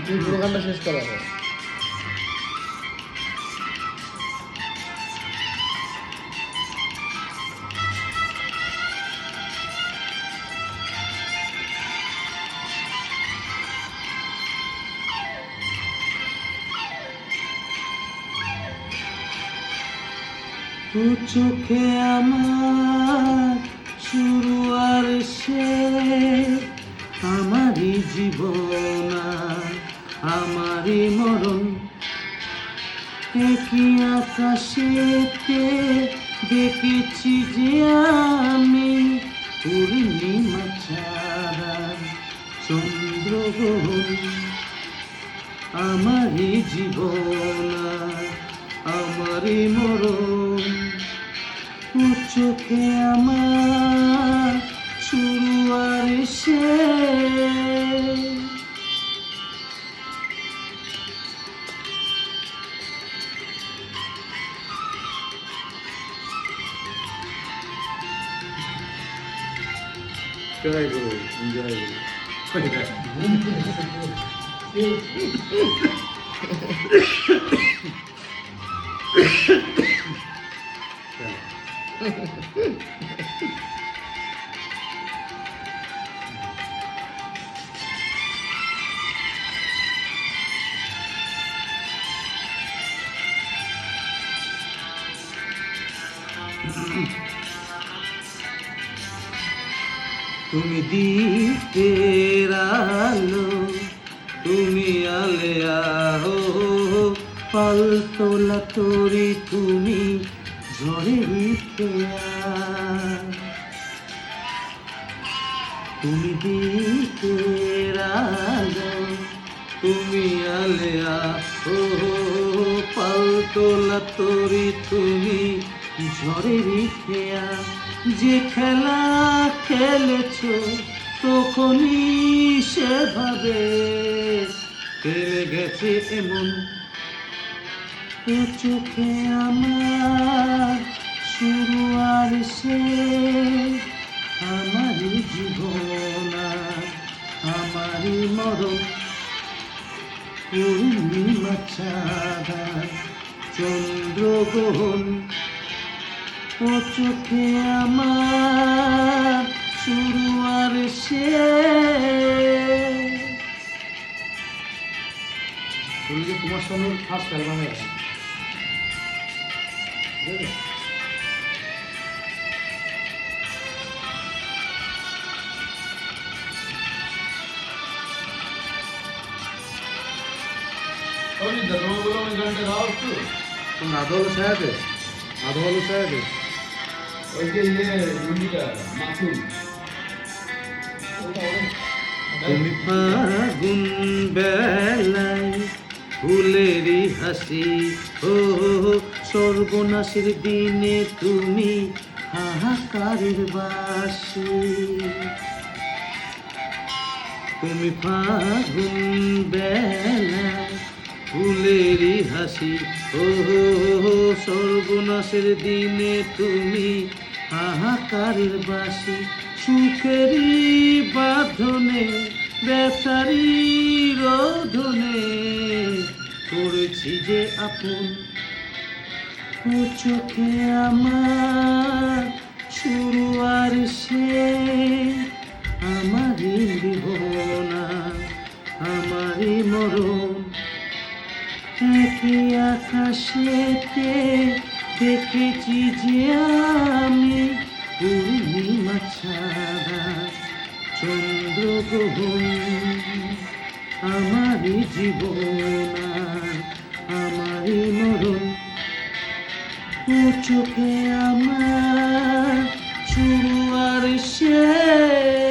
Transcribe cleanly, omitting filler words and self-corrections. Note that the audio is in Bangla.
পুরো গানটা শেষ করা হয়। তু চোখে আমার শুরু আর শেষ, আমারই জীবন আর আমারই মরণ। একই আকাশেতে দেখেছি যে আমি পূর্ণিমা ছাড়া চন্দ্রগ্রহণ। আমারই জীবন আর আমারই মরণ। ও চোখে আমার শুরু আর শেষ। ট্রাই করো, এনজয় তুমি দীপের আলো, তুমি আলেয়া হো, পালতোলা তরি তুমি ঝড়ের খেয়া। তুমি দীপের আলো, তুমি আলেয়া হো, পালতোলা তরি তুমি ঝড়ের খেয়া। যে খেলা খেলেছ তখনই সেভাবে খেলে গেছে এমন। এ চোখে আমার শুরু আর শেষ, আমারই জীবন আর আমারই মরণ। পূর্ণিমা ছাড়া চন্দ্রগ্রহণ। ও চোখে আমার শুরু আর শেষ। কুমার শানুর ফার্স্ট অ্যালবামে আধো হলো ছায়াতে, আধো হলো ছায়াতে। ওই যে হিন্দিটা মাসুম তুমি ফাগুন বেলায় ফুলেরই হাসি, ও সর্বনাশের দিনে তুমি হাহাকারের বাসি। তুমি ফাগুন বেলায় ফুলেরই হাসি, ও সর্বনাশের দিনে তুমি হাহাকারের বাসি। সুখেরই বাঁধনে ব্যথারি রোধনে করেছি যে আপন। ও চোখে আমার শুরু আর শেষ, আমারই জীবন আর আমারই মরণ। একই আকাশেতে দেখেছি যে আমি পূর্ণিমা ছাড়া চন্দ্রগ্রহণ। আমারই জীবন আর আমারই মরণ। ও চোখে আমার শুরু আর শেষ।